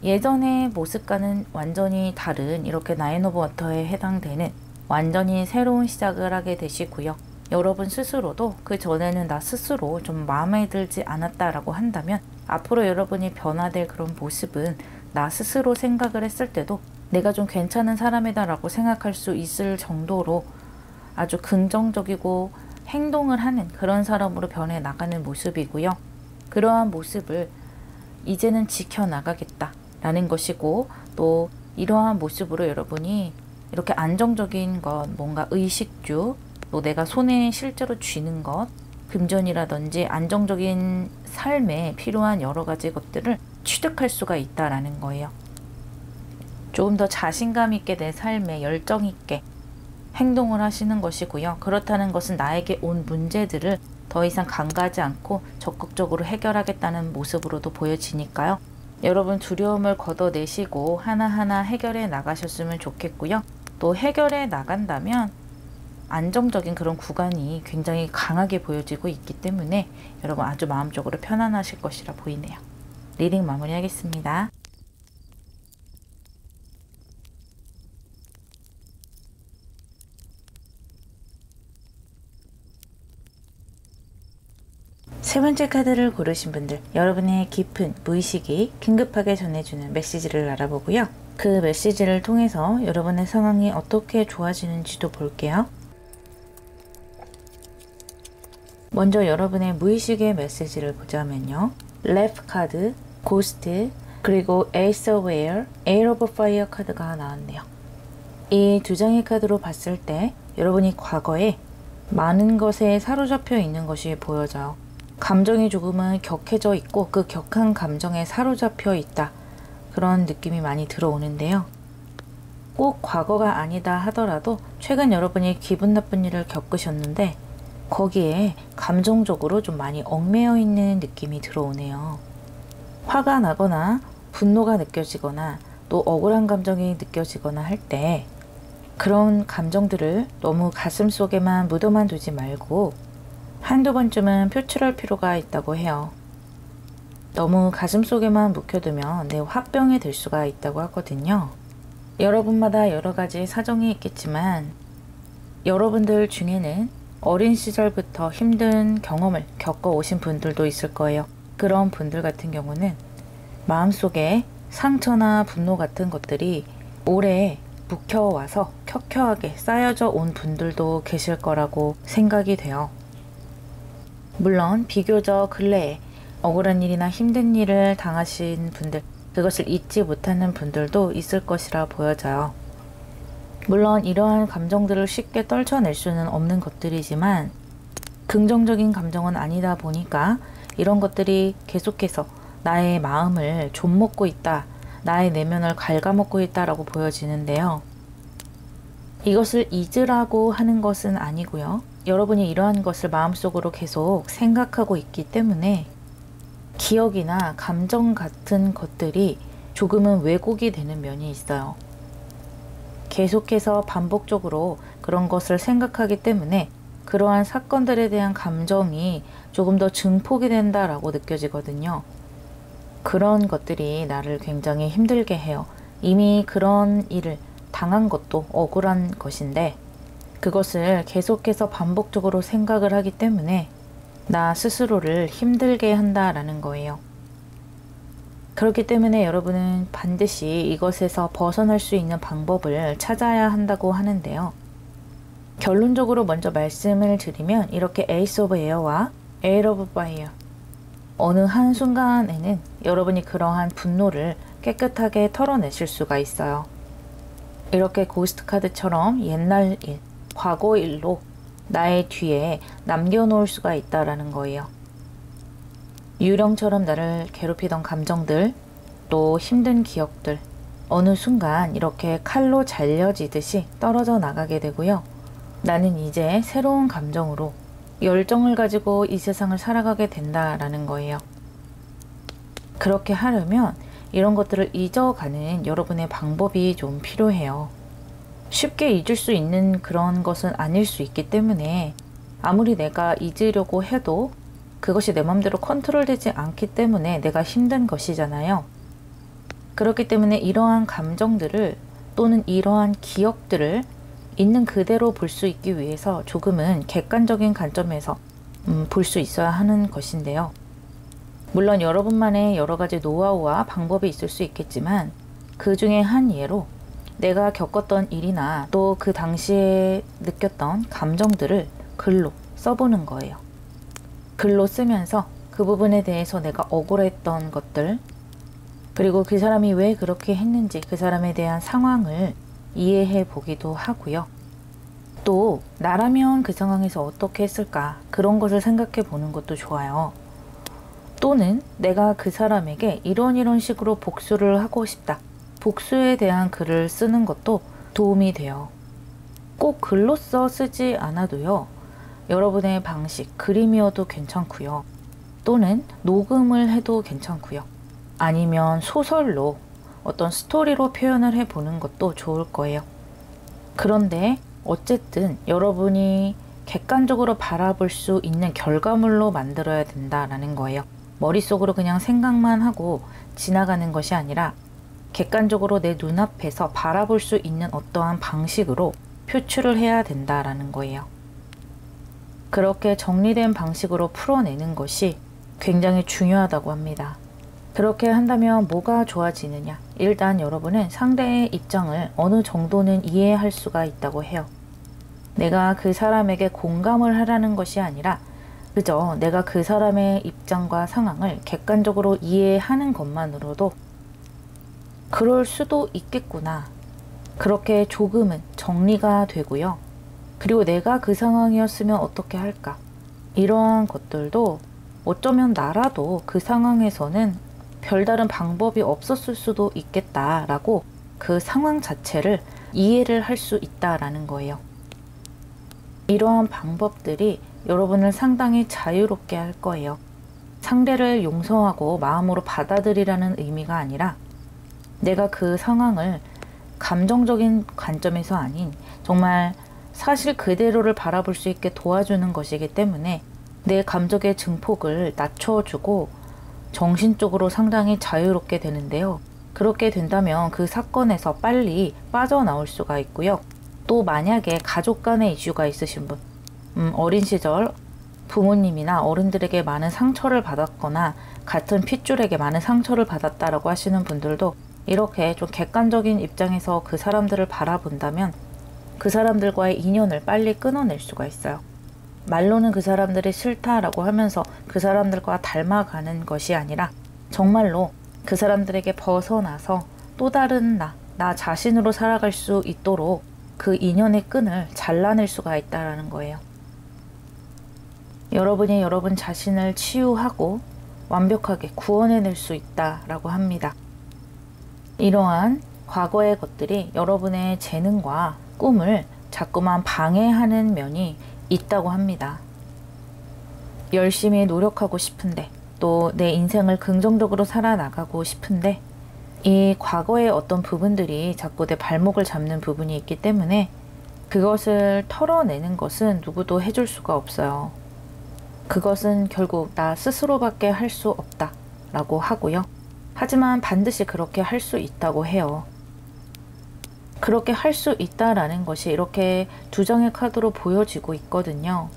예전의 모습과는 완전히 다른 이렇게 나인 오브 워터에 해당되는 완전히 새로운 시작을 하게 되시고요. 여러분 스스로도 그 전에는 나 스스로 좀 마음에 들지 않았다라고 한다면 앞으로 여러분이 변화될 그런 모습은 나 스스로 생각을 했을 때도 내가 좀 괜찮은 사람이다 라고 생각할 수 있을 정도로 아주 긍정적이고 행동을 하는 그런 사람으로 변해 나가는 모습이고요. 그러한 모습을 이제는 지켜나가겠다 라는 것이고, 또 이러한 모습으로 여러분이 이렇게 안정적인 것, 뭔가 의식주, 또 내가 손에 실제로 쥐는 것, 금전이라든지 안정적인 삶에 필요한 여러 가지 것들을 취득할 수가 있다라는 거예요. 조금 더 자신감 있게 내 삶에 열정 있게 행동을 하시는 것이고요. 그렇다는 것은 나에게 온 문제들을 더 이상 간과하지 않고 적극적으로 해결하겠다는 모습으로도 보여지니까요. 여러분 두려움을 걷어내시고 하나하나 해결해 나가셨으면 좋겠고요. 또 해결해 나간다면 안정적인 그런 구간이 굉장히 강하게 보여지고 있기 때문에 여러분 아주 마음적으로 편안하실 것이라 보이네요. 리딩 마무리하겠습니다. 세 번째 카드를 고르신 분들, 여러분의 깊은 무의식이 긴급하게 전해주는 메시지를 알아보고요. 그 메시지를 통해서 여러분의 상황이 어떻게 좋아지는지도 볼게요. 먼저 여러분의 무의식의 메시지를 보자면요. Left 카드, 고스트, 그리고 Ace of Air, Air of Fire 카드가 나왔네요. 이 두 장의 카드로 봤을 때 여러분이 과거에 많은 것에 사로잡혀 있는 것이 보여져요. 감정이 조금은 격해져 있고 그 격한 감정에 사로잡혀 있다. 그런 느낌이 많이 들어오는데요. 꼭 과거가 아니다 하더라도 최근 여러분이 기분 나쁜 일을 겪으셨는데 거기에 감정적으로 좀 많이 얽매여 있는 느낌이 들어오네요. 화가 나거나 분노가 느껴지거나 또 억울한 감정이 느껴지거나 할 때 그런 감정들을 너무 가슴속에만 묻어만 두지 말고 한두 번쯤은 표출할 필요가 있다고 해요. 너무 가슴속에만 묵혀두면 내 화병이 될 수가 있다고 하거든요. 여러분마다 여러 가지 사정이 있겠지만 여러분들 중에는 어린 시절부터 힘든 경험을 겪어오신 분들도 있을 거예요. 그런 분들 같은 경우는 마음속에 상처나 분노 같은 것들이 오래 묵혀와서 켜켜하게 쌓여져 온 분들도 계실 거라고 생각이 돼요. 물론 비교적 근래에 억울한 일이나 힘든 일을 당하신 분들, 그것을 잊지 못하는 분들도 있을 것이라 보여져요. 물론 이러한 감정들을 쉽게 떨쳐낼 수는 없는 것들이지만 긍정적인 감정은 아니다 보니까 이런 것들이 계속해서 나의 마음을 좀먹고 있다, 나의 내면을 갉아먹고 있다라고 보여지는데요. 이것을 잊으라고 하는 것은 아니고요. 여러분이 이러한 것을 마음속으로 계속 생각하고 있기 때문에 기억이나 감정 같은 것들이 조금은 왜곡이 되는 면이 있어요. 계속해서 반복적으로 그런 것을 생각하기 때문에 그러한 사건들에 대한 감정이 조금 더 증폭이 된다라고 느껴지거든요. 그런 것들이 나를 굉장히 힘들게 해요. 이미 그런 일을 당한 것도 억울한 것인데 그것을 계속해서 반복적으로 생각을 하기 때문에 나 스스로를 힘들게 한다라는 거예요. 그렇기 때문에 여러분은 반드시 이것에서 벗어날 수 있는 방법을 찾아야 한다고 하는데요. 결론적으로 먼저 말씀을 드리면 이렇게 에이스 오브 에어와 에일 오브 파이어, 어느 한순간에는 여러분이 그러한 분노를 깨끗하게 털어내실 수가 있어요. 이렇게 고스트 카드처럼 옛날 일, 과거 일로 나의 뒤에 남겨놓을 수가 있다라는 거예요. 유령처럼 나를 괴롭히던 감정들, 또 힘든 기억들, 어느 순간 이렇게 칼로 잘려지듯이 떨어져 나가게 되고요. 나는 이제 새로운 감정으로 열정을 가지고 이 세상을 살아가게 된다라는 거예요. 그렇게 하려면 이런 것들을 잊어가는 여러분의 방법이 좀 필요해요. 쉽게 잊을 수 있는 그런 것은 아닐 수 있기 때문에 아무리 내가 잊으려고 해도 그것이 내 맘대로 컨트롤되지 않기 때문에 내가 힘든 것이잖아요. 그렇기 때문에 이러한 감정들을 또는 이러한 기억들을 있는 그대로 볼 수 있기 위해서 조금은 객관적인 관점에서 볼 수 있어야 하는 것인데요. 물론 여러분만의 여러 가지 노하우와 방법이 있을 수 있겠지만 그 중에 한 예로 내가 겪었던 일이나 또 그 당시에 느꼈던 감정들을 글로 써보는 거예요. 글로 쓰면서 그 부분에 대해서 내가 억울했던 것들, 그리고 그 사람이 왜 그렇게 했는지 그 사람에 대한 상황을 이해해 보기도 하고요. 또 나라면 그 상황에서 어떻게 했을까, 그런 것을 생각해 보는 것도 좋아요. 또는 내가 그 사람에게 이런 식으로 복수를 하고 싶다, 복수에 대한 글을 쓰는 것도 도움이 돼요. 꼭 글로써 쓰지 않아도요. 여러분의 방식, 그림이어도 괜찮고요. 또는 녹음을 해도 괜찮고요. 아니면 소설로 어떤 스토리로 표현을 해보는 것도 좋을 거예요. 그런데 어쨌든 여러분이 객관적으로 바라볼 수 있는 결과물로 만들어야 된다라는 거예요. 머릿속으로 그냥 생각만 하고 지나가는 것이 아니라 객관적으로 내 눈앞에서 바라볼 수 있는 어떠한 방식으로 표출을 해야 된다라는 거예요. 그렇게 정리된 방식으로 풀어내는 것이 굉장히 중요하다고 합니다. 그렇게 한다면 뭐가 좋아지느냐? 일단 여러분은 상대의 입장을 어느 정도는 이해할 수가 있다고 해요. 내가 그 사람에게 공감을 하라는 것이 아니라 그저 내가 그 사람의 입장과 상황을 객관적으로 이해하는 것만으로도 그럴 수도 있겠구나, 그렇게 조금은 정리가 되고요. 그리고 내가 그 상황이었으면 어떻게 할까, 이러한 것들도 어쩌면 나라도 그 상황에서는 별다른 방법이 없었을 수도 있겠다라고 그 상황 자체를 이해를 할 수 있다라는 거예요. 이러한 방법들이 여러분을 상당히 자유롭게 할 거예요. 상대를 용서하고 마음으로 받아들이라는 의미가 아니라 내가 그 상황을 감정적인 관점에서 아닌 정말 사실 그대로를 바라볼 수 있게 도와주는 것이기 때문에 내 감정의 증폭을 낮춰주고 정신적으로 상당히 자유롭게 되는데요. 그렇게 된다면 그 사건에서 빨리 빠져나올 수가 있고요. 또 만약에 가족 간의 이슈가 있으신 분, 어린 시절 부모님이나 어른들에게 많은 상처를 받았거나 같은 핏줄에게 많은 상처를 받았다라고 하시는 분들도 이렇게 좀 객관적인 입장에서 그 사람들을 바라본다면 그 사람들과의 인연을 빨리 끊어낼 수가 있어요. 말로는 그 사람들이 싫다라고 하면서 그 사람들과 닮아가는 것이 아니라 정말로 그 사람들에게 벗어나서 또 다른 나 자신으로 살아갈 수 있도록 그 인연의 끈을 잘라낼 수가 있다는 거예요. 여러분이 여러분 자신을 치유하고 완벽하게 구원해낼 수 있다라고 합니다. 이러한 과거의 것들이 여러분의 재능과 꿈을 자꾸만 방해하는 면이 있다고 합니다. 열심히 노력하고 싶은데 또 내 인생을 긍정적으로 살아나가고 싶은데 이 과거의 어떤 부분들이 자꾸 내 발목을 잡는 부분이 있기 때문에 그것을 털어내는 것은 누구도 해줄 수가 없어요. 그것은 결국 나 스스로밖에 할 수 없다 라고 하고요. 하지만 반드시 그렇게 할 수 있다고 해요. 그렇게 할 수 있다라는 것이 이렇게 두 장의 카드로 보여지고 있거든요.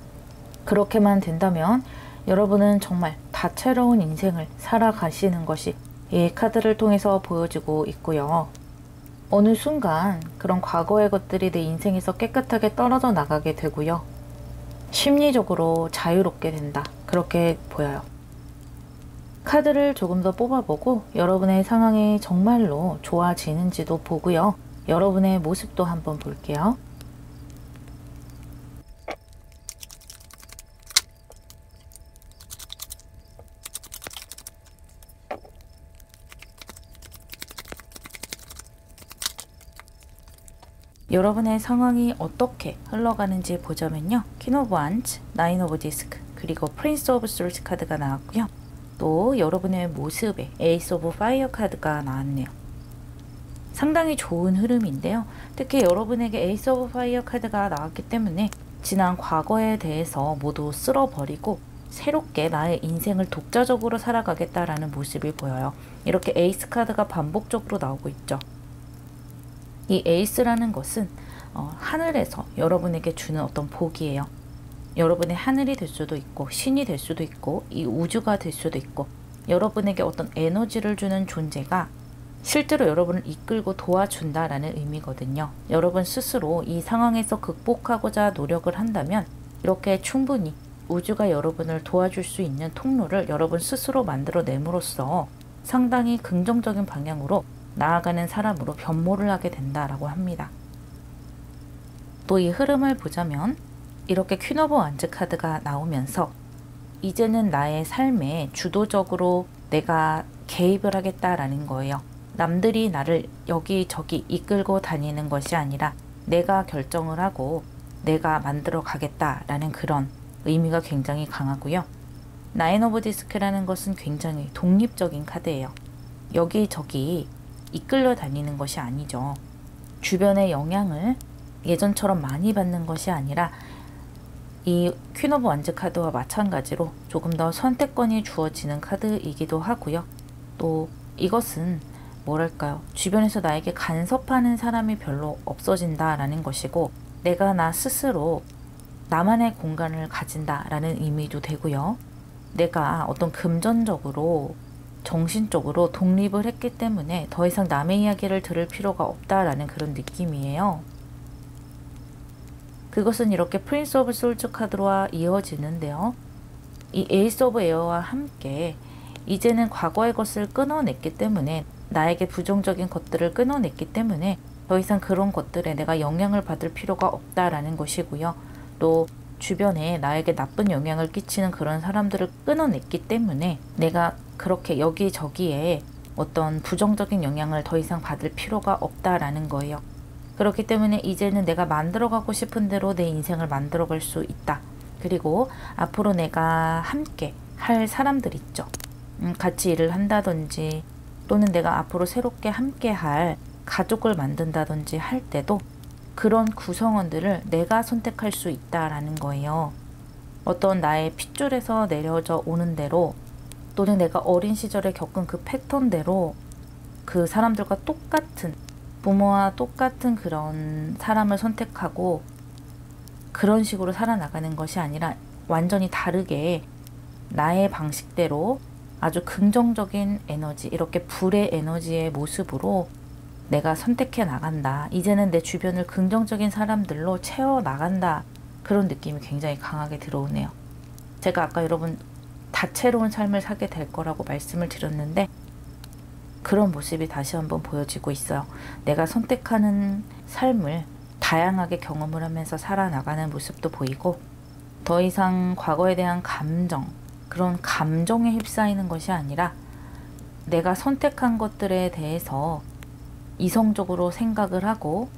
그렇게만 된다면 여러분은 정말 다채로운 인생을 살아가시는 것이 이 카드를 통해서 보여지고 있고요. 어느 순간 그런 과거의 것들이 내 인생에서 깨끗하게 떨어져 나가게 되고요. 심리적으로 자유롭게 된다. 그렇게 보여요. 카드를 조금 더 뽑아보고 여러분의 상황이 정말로 좋아지는지도 보고요. 여러분의 모습도 한번 볼게요. 여러분의 상황이 어떻게 흘러가는지 보자면요. 퀸 오브 완즈, 나인 오브 디스크, 그리고 프린스 오브 솔즈 카드가 나왔고요. 또 여러분의 모습에 에이스 오브 파이어 카드가 나왔네요. 상당히 좋은 흐름인데요. 특히 여러분에게 에이스 오브 파이어 카드가 나왔기 때문에 지난 과거에 대해서 모두 쓸어버리고 새롭게 나의 인생을 독자적으로 살아가겠다라는 모습이 보여요. 이렇게 에이스 카드가 반복적으로 나오고 있죠. 이 에이스라는 것은 하늘에서 여러분에게 주는 어떤 복이에요. 여러분의 하늘이 될 수도 있고 신이 될 수도 있고 이 우주가 될 수도 있고 여러분에게 어떤 에너지를 주는 존재가 실제로 여러분을 이끌고 도와준다라는 의미거든요. 여러분 스스로 이 상황에서 극복하고자 노력을 한다면 이렇게 충분히 우주가 여러분을 도와줄 수 있는 통로를 여러분 스스로 만들어냄으로써 상당히 긍정적인 방향으로 나아가는 사람으로 변모를 하게 된다라고 합니다. 또 이 흐름을 보자면 이렇게 퀸 오브 완즈 카드가 나오면서 이제는 나의 삶에 주도적으로 내가 개입을 하겠다라는 거예요. 남들이 나를 여기저기 이끌고 다니는 것이 아니라 내가 결정을 하고 내가 만들어 가겠다라는 그런 의미가 굉장히 강하고요. 나인 오브 디스크라는 것은 굉장히 독립적인 카드예요. 여기저기 이끌려 다니는 것이 아니죠. 주변의 영향을 예전처럼 많이 받는 것이 아니라 이 퀸 오브 완즈 카드와 마찬가지로 조금 더 선택권이 주어지는 카드이기도 하고요. 또 이것은 뭐랄까요? 주변에서 나에게 간섭하는 사람이 별로 없어진다라는 것이고 내가 나 스스로 나만의 공간을 가진다라는 의미도 되고요. 내가 어떤 금전적으로 정신적으로 독립을 했기 때문에 더 이상 남의 이야기를 들을 필요가 없다라는 그런 느낌이에요. 그것은 이렇게 프린스 오브 솔즈 카드와 이어지는데요. 이 에이스 오브 에어와 함께 이제는 과거의 것을 끊어냈기 때문에 나에게 부정적인 것들을 끊어냈기 때문에 더 이상 그런 것들에 내가 영향을 받을 필요가 없다라는 것이고요. 또 주변에 나에게 나쁜 영향을 끼치는 그런 사람들을 끊어냈기 때문에 내가 그렇게 여기저기에 어떤 부정적인 영향을 더 이상 받을 필요가 없다라는 거예요. 그렇기 때문에 이제는 내가 만들어가고 싶은 대로 내 인생을 만들어갈 수 있다. 그리고 앞으로 내가 함께 할 사람들 있죠. 같이 일을 한다든지 또는 내가 앞으로 새롭게 함께 할 가족을 만든다든지 할 때도 그런 구성원들을 내가 선택할 수 있다라는 거예요. 어떤 나의 핏줄에서 내려져 오는 대로 또는 내가 어린 시절에 겪은 그 패턴대로 그 사람들과 똑같은 부모와 똑같은 그런 사람을 선택하고 그런 식으로 살아나가는 것이 아니라 완전히 다르게 나의 방식대로 아주 긍정적인 에너지, 이렇게 불의 에너지의 모습으로 내가 선택해 나간다. 이제는 내 주변을 긍정적인 사람들로 채워 나간다. 그런 느낌이 굉장히 강하게 들어오네요. 제가 아까 여러분 다채로운 삶을 살게 될 거라고 말씀을 드렸는데 그런 모습이 다시 한번 보여지고 있어요. 내가 선택하는 삶을 다양하게 경험을 하면서 살아나가는 모습도 보이고 더 이상 과거에 대한 감정, 그런 감정에 휩싸이는 것이 아니라 내가 선택한 것들에 대해서 이성적으로 생각을 하고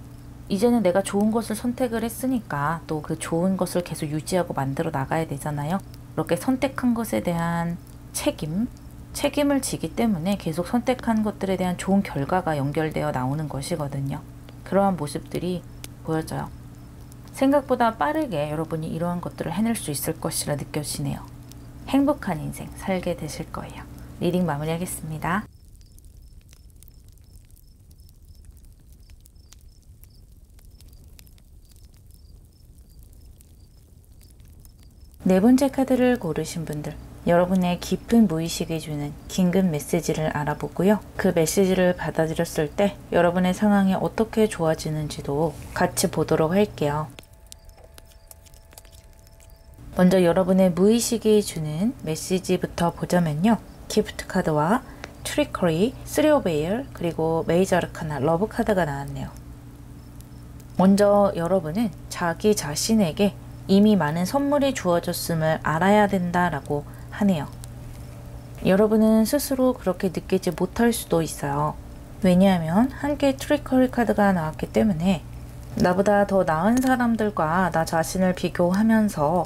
이제는 내가 좋은 것을 선택을 했으니까 또 그 좋은 것을 계속 유지하고 만들어 나가야 되잖아요. 그렇게 선택한 것에 대한 책임을 지기 때문에 계속 선택한 것들에 대한 좋은 결과가 연결되어 나오는 것이거든요. 그러한 모습들이 보여져요. 생각보다 빠르게 여러분이 이러한 것들을 해낼 수 있을 것이라 느껴지네요. 행복한 인생 살게 되실 거예요. 리딩 마무리하겠습니다. 네 번째 카드를 고르신 분들, 여러분의 깊은 무의식이 주는 긴급 메시지를 알아보고요. 그 메시지를 받아들였을 때 여러분의 상황이 어떻게 좋아지는지도 같이 보도록 할게요. 먼저 여러분의 무의식이 주는 메시지부터 보자면요. 기프트 카드와 트리커리, 3 of Air, 그리고 메이저 아르카나, 러브 카드가 나왔네요. 먼저 여러분은 자기 자신에게 이미 많은 선물이 주어졌음을 알아야 된다라고 하네요. 여러분은 스스로 그렇게 느끼지 못할 수도 있어요. 왜냐하면 함께 트리커리 카드가 나왔기 때문에 나보다 더 나은 사람들과 나 자신을 비교하면서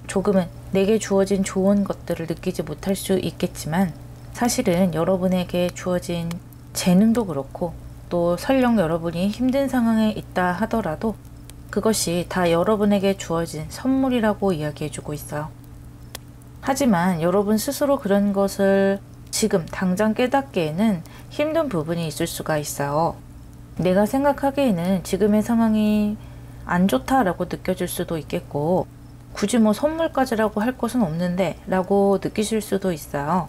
조금은 내게 주어진 좋은 것들을 느끼지 못할 수 있겠지만 사실은 여러분에게 주어진 재능도 그렇고 또 설령 여러분이 힘든 상황에 있다 하더라도 그것이 다 여러분에게 주어진 선물이라고 이야기해주고 있어요. 하지만 여러분 스스로 그런 것을 지금 당장 깨닫기에는 힘든 부분이 있을 수가 있어요. 내가 생각하기에는 지금의 상황이 안 좋다라고 느껴질 수도 있겠고 굳이 뭐 선물까지라고 할 것은 없는데 라고 느끼실 수도 있어요.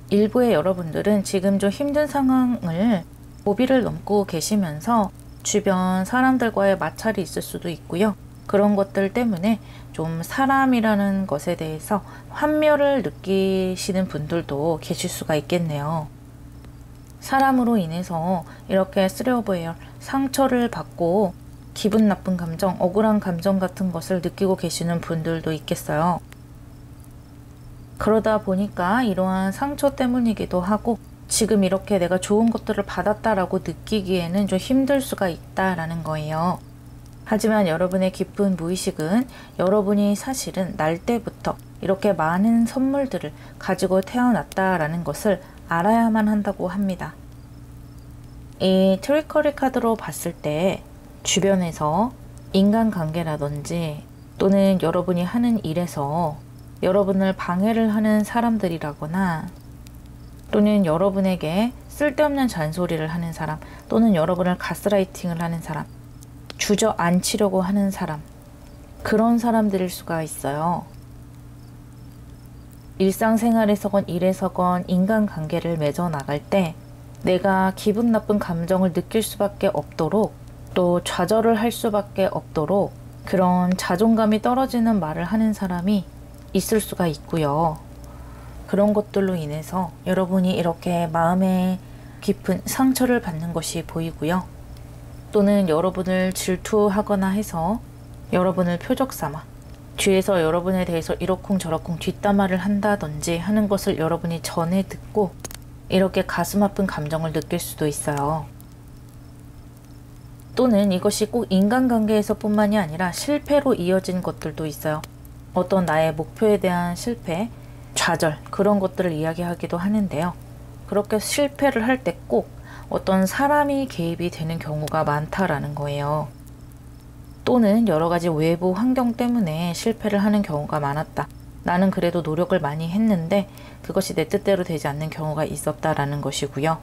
일부의 여러분들은 지금 좀 힘든 상황을 고비를 넘고 계시면서 주변 사람들과의 마찰이 있을 수도 있고요. 그런 것들 때문에 좀 사람이라는 것에 대해서 환멸을 느끼시는 분들도 계실 수가 있겠네요. 사람으로 인해서 이렇게 3 of Air, 상처를 받고 기분 나쁜 감정, 억울한 감정 같은 것을 느끼고 계시는 분들도 있겠어요. 그러다 보니까 이러한 상처 때문이기도 하고 지금 이렇게 내가 좋은 것들을 받았다라고 느끼기에는 좀 힘들 수가 있다라는 거예요. 하지만 여러분의 깊은 무의식은 여러분이 사실은 날 때부터 이렇게 많은 선물들을 가지고 태어났다라는 것을 알아야만 한다고 합니다. 이 트리커리 카드로 봤을 때 주변에서 인간관계라든지 또는 여러분이 하는 일에서 여러분을 방해를 하는 사람들이라거나 또는 여러분에게 쓸데없는 잔소리를 하는 사람 또는 여러분을 가스라이팅을 하는 사람, 주저앉히려고 하는 사람, 그런 사람들일 수가 있어요. 일상생활에서건 일에서건 인간관계를 맺어 나갈 때 내가 기분 나쁜 감정을 느낄 수밖에 없도록 또 좌절을 할 수밖에 없도록 그런 자존감이 떨어지는 말을 하는 사람이 있을 수가 있고요. 그런 것들로 인해서 여러분이 이렇게 마음에 깊은 상처를 받는 것이 보이고요. 또는 여러분을 질투하거나 해서 여러분을 표적 삼아 뒤에서 여러분에 대해서 이러쿵저러쿵 뒷담화를 한다든지 하는 것을 여러분이 전해 듣고 이렇게 가슴 아픈 감정을 느낄 수도 있어요. 또는 이것이 꼭 인간관계에서 뿐만이 아니라 실패로 이어진 것들도 있어요. 어떤 나의 목표에 대한 실패, 좌절, 그런 것들을 이야기하기도 하는데요. 그렇게 실패를 할 때 꼭 어떤 사람이 개입이 되는 경우가 많다라는 거예요. 또는 여러 가지 외부 환경 때문에 실패를 하는 경우가 많았다. 나는 그래도 노력을 많이 했는데 그것이 내 뜻대로 되지 않는 경우가 있었다라는 것이고요.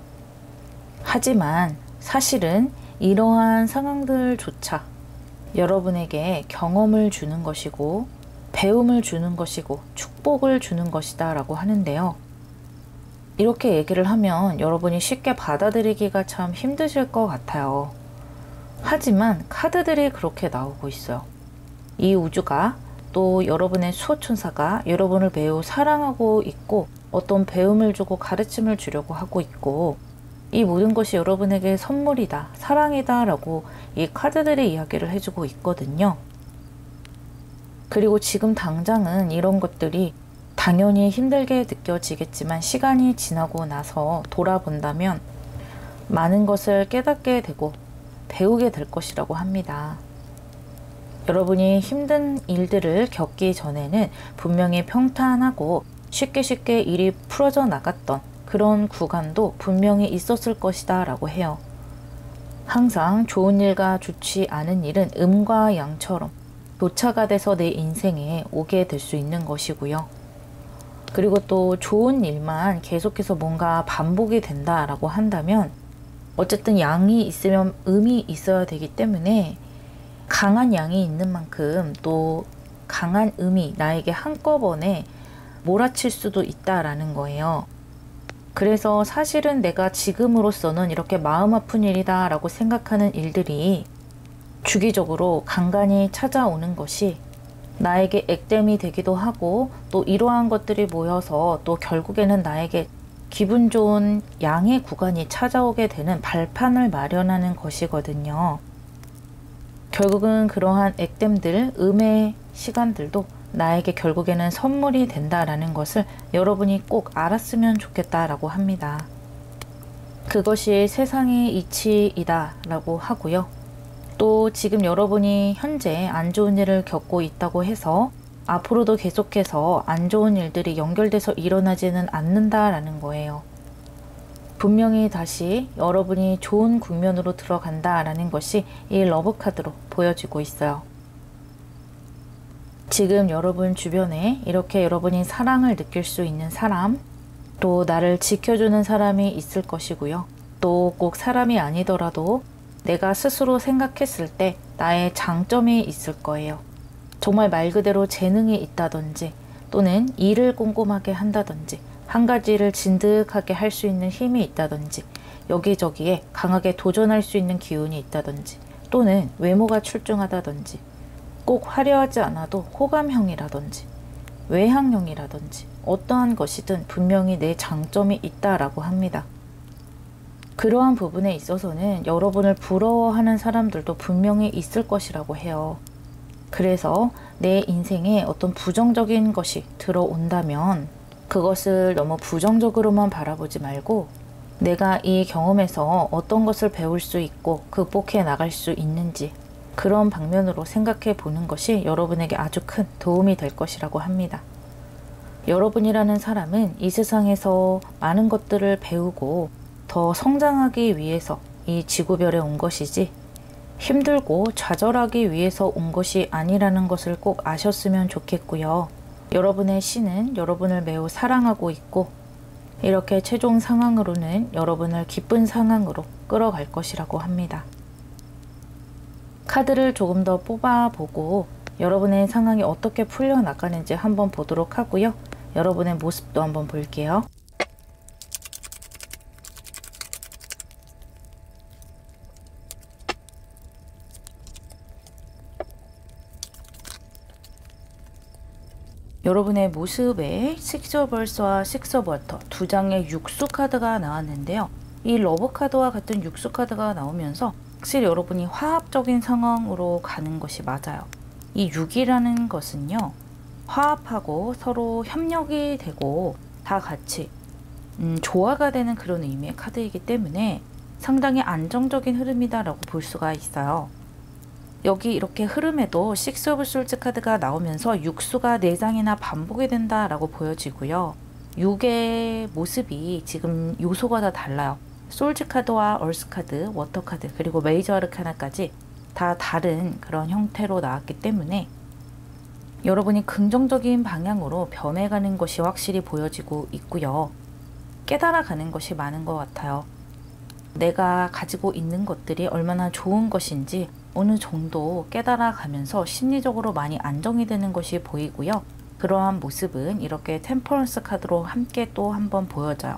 하지만 사실은 이러한 상황들조차 여러분에게 경험을 주는 것이고 배움을 주는 것이고 축복을 주는 것이다 라고 하는데요. 이렇게 얘기를 하면 여러분이 쉽게 받아들이기가 참 힘드실 것 같아요. 하지만 카드들이 그렇게 나오고 있어요. 이 우주가 또 여러분의 수호천사가 여러분을 매우 사랑하고 있고 어떤 배움을 주고 가르침을 주려고 하고 있고 이 모든 것이 여러분에게 선물이다, 사랑이다 라고 이 카드들이 이야기를 해주고 있거든요. 그리고 지금 당장은 이런 것들이 당연히 힘들게 느껴지겠지만 시간이 지나고 나서 돌아본다면 많은 것을 깨닫게 되고 배우게 될 것이라고 합니다. 여러분이 힘든 일들을 겪기 전에는 분명히 평탄하고 쉽게 일이 풀어져 나갔던 그런 구간도 분명히 있었을 것이다 라고 해요. 항상 좋은 일과 좋지 않은 일은 음과 양처럼 교차가 돼서 내 인생에 오게 될 수 있는 것이고요. 그리고 또 좋은 일만 계속해서 뭔가 반복이 된다라고 한다면 어쨌든 양이 있으면 음이 있어야 되기 때문에 강한 양이 있는 만큼 또 강한 음이 나에게 한꺼번에 몰아칠 수도 있다라는 거예요. 그래서 사실은 내가 지금으로서는 이렇게 마음 아픈 일이다 라고 생각하는 일들이 주기적으로 간간히 찾아오는 것이 나에게 액땜이 되기도 하고 또 이러한 것들이 모여서 또 결국에는 나에게 기분 좋은 양의 구간이 찾아오게 되는 발판을 마련하는 것이거든요. 결국은 그러한 액땜들, 음의 시간들도 나에게 결국에는 선물이 된다라는 것을 여러분이 꼭 알았으면 좋겠다라고 합니다. 그것이 세상의 이치이다 라고 하고요. 또 지금 여러분이 현재 안 좋은 일을 겪고 있다고 해서 앞으로도 계속해서 안 좋은 일들이 연결돼서 일어나지는 않는다라는 거예요. 분명히 다시 여러분이 좋은 국면으로 들어간다라는 것이 이 러브 카드로 보여지고 있어요. 지금 여러분 주변에 이렇게 여러분이 사랑을 느낄 수 있는 사람, 또 나를 지켜주는 사람이 있을 것이고요. 또 꼭 사람이 아니더라도 내가 스스로 생각했을 때 나의 장점이 있을 거예요. 정말 말 그대로 재능이 있다든지 또는 일을 꼼꼼하게 한다든지 한 가지를 진득하게 할 수 있는 힘이 있다든지 여기저기에 강하게 도전할 수 있는 기운이 있다든지 또는 외모가 출중하다든지 꼭 화려하지 않아도 호감형이라든지 외향형이라든지 어떠한 것이든 분명히 내 장점이 있다라고 합니다. 그러한 부분에 있어서는 여러분을 부러워하는 사람들도 분명히 있을 것이라고 해요. 그래서 내 인생에 어떤 부정적인 것이 들어온다면 그것을 너무 부정적으로만 바라보지 말고 내가 이 경험에서 어떤 것을 배울 수 있고 극복해 나갈 수 있는지 그런 방면으로 생각해 보는 것이 여러분에게 아주 큰 도움이 될 것이라고 합니다. 여러분이라는 사람은 이 세상에서 많은 것들을 배우고 더 성장하기 위해서 이 지구별에 온 것이지 힘들고 좌절하기 위해서 온 것이 아니라는 것을 꼭 아셨으면 좋겠고요. 여러분의 신은 여러분을 매우 사랑하고 있고 이렇게 최종 상황으로는 여러분을 기쁜 상황으로 끌어갈 것이라고 합니다. 카드를 조금 더 뽑아보고 여러분의 상황이 어떻게 풀려나가는지 한번 보도록 하고요. 여러분의 모습도 한번 볼게요. 여러분의 모습에 식스 오브 얼스와 식스 오브 워터 두 장의 육수 카드가 나왔는데요. 이 러브 카드와 같은 육수 카드가 나오면서 확실히 여러분이 화합적인 상황으로 가는 것이 맞아요. 이 6이라는 것은요. 화합하고 서로 협력이 되고 다 같이 조화가 되는 그런 의미의 카드이기 때문에 상당히 안정적인 흐름이다라고 볼 수가 있어요. 여기 이렇게 흐름에도 식스 오브 솔즈 카드가 나오면서 육수가 4장이나 반복이 된다라고 보여지고요. 6의 모습이 지금 요소가 다 달라요. 솔즈 카드와 얼스 카드, 워터 카드, 그리고 메이저 아르카나까지 다 다른 그런 형태로 나왔기 때문에 여러분이 긍정적인 방향으로 변해가는 것이 확실히 보여지고 있고요. 깨달아가는 것이 많은 것 같아요. 내가 가지고 있는 것들이 얼마나 좋은 것인지 어느 정도 깨달아가면서 심리적으로 많이 안정이 되는 것이 보이고요. 그러한 모습은 이렇게 템퍼런스 카드로 함께 또 한번 보여져요.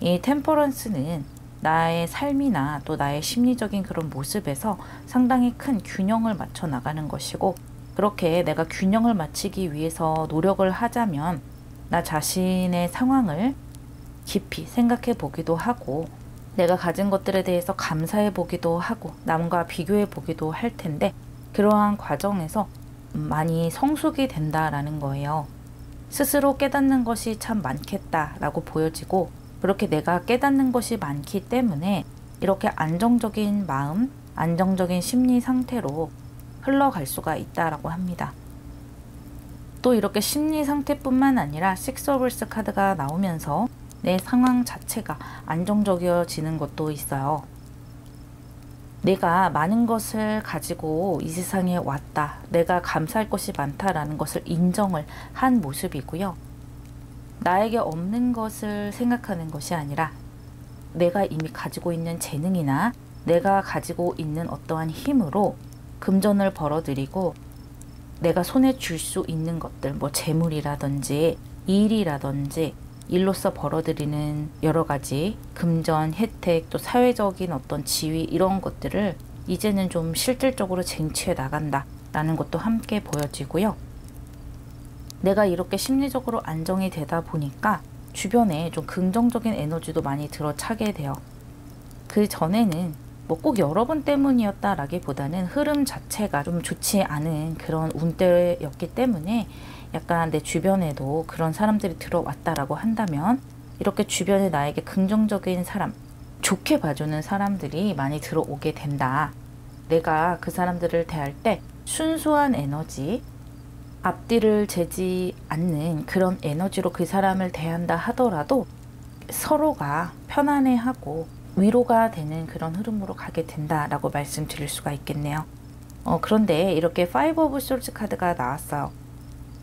이 템퍼런스는 나의 삶이나 또 나의 심리적인 그런 모습에서 상당히 큰 균형을 맞춰 나가는 것이고, 그렇게 내가 균형을 맞추기 위해서 노력을 하자면 나 자신의 상황을 깊이 생각해 보기도 하고, 내가 가진 것들에 대해서 감사해 보기도 하고, 남과 비교해 보기도 할 텐데, 그러한 과정에서 많이 성숙이 된다라는 거예요. 스스로 깨닫는 것이 참 많겠다라고 보여지고, 그렇게 내가 깨닫는 것이 많기 때문에 이렇게 안정적인 마음, 안정적인 심리 상태로 흘러갈 수가 있다라고 합니다. 또 이렇게 심리 상태뿐만 아니라 식스 오브 카드가 나오면서 내 상황 자체가 안정적이어지는 것도 있어요. 내가 많은 것을 가지고 이 세상에 왔다, 내가 감사할 것이 많다라는 것을 인정을 한 모습이고요. 나에게 없는 것을 생각하는 것이 아니라 내가 이미 가지고 있는 재능이나 내가 가지고 있는 어떠한 힘으로 금전을 벌어들이고, 내가 손에 줄 수 있는 것들, 뭐 재물이라든지 일이라든지 일로서 벌어들이는 여러 가지 금전, 혜택, 또 사회적인 어떤 지위, 이런 것들을 이제는 좀 실질적으로 쟁취해 나간다 라는 것도 함께 보여지고요. 내가 이렇게 심리적으로 안정이 되다 보니까 주변에 좀 긍정적인 에너지도 많이 들어차게 돼요. 그 전에는 뭐 꼭 여러분 때문이었다라기보다는 흐름 자체가 좀 좋지 않은 그런 운때였기 때문에 약간 내 주변에도 그런 사람들이 들어왔다라고 한다면, 이렇게 주변에 나에게 긍정적인 사람, 좋게 봐주는 사람들이 많이 들어오게 된다. 내가 그 사람들을 대할 때 순수한 에너지, 앞뒤를 재지 않는 그런 에너지로 그 사람을 대한다 하더라도 서로가 편안해하고 위로가 되는 그런 흐름으로 가게 된다라고 말씀드릴 수가 있겠네요. 그런데 이렇게 파이브 오브 솔즈 카드가 나왔어요.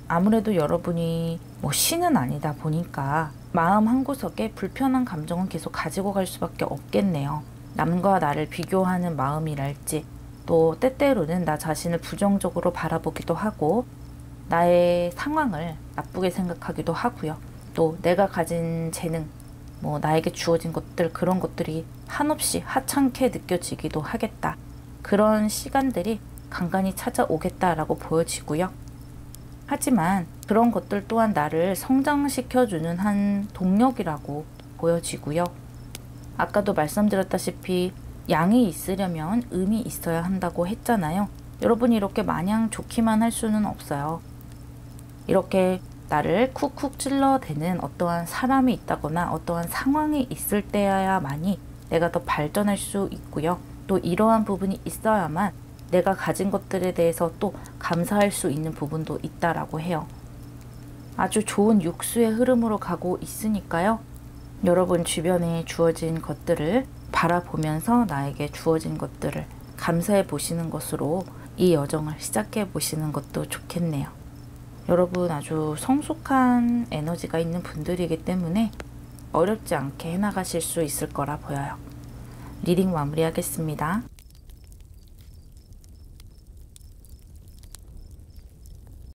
아무래도 여러분이 뭐 신은 아니다 보니까 마음 한구석에 불편한 감정은 계속 가지고 갈 수밖에 없겠네요. 남과 나를 비교하는 마음이랄지, 또 때때로는 나 자신을 부정적으로 바라보기도 하고, 나의 상황을 나쁘게 생각하기도 하고요. 또 내가 가진 재능, 뭐 나에게 주어진 것들, 그런 것들이 한없이 하찮게 느껴지기도 하겠다. 그런 시간들이 간간히 찾아오겠다라고 보여지고요. 하지만 그런 것들 또한 나를 성장시켜주는 한 동력이라고 보여지고요. 아까도 말씀드렸다시피 양이 있으려면 음이 있어야 한다고 했잖아요. 여러분이 이렇게 마냥 좋기만 할 수는 없어요. 이렇게 나를 쿡쿡 찔러대는 어떠한 사람이 있다거나 어떠한 상황이 있을 때야만이 내가 더 발전할 수 있고요. 또 이러한 부분이 있어야만 내가 가진 것들에 대해서 또 감사할 수 있는 부분도 있다라고 해요. 아주 좋은 육수의 흐름으로 가고 있으니까요. 여러분 주변에 주어진 것들을 바라보면서 나에게 주어진 것들을 감사해 보시는 것으로 이 여정을 시작해 보시는 것도 좋겠네요. 여러분 아주 성숙한 에너지가 있는 분들이기 때문에 어렵지 않게 해나가실 수 있을 거라 보여요. 리딩 마무리하겠습니다.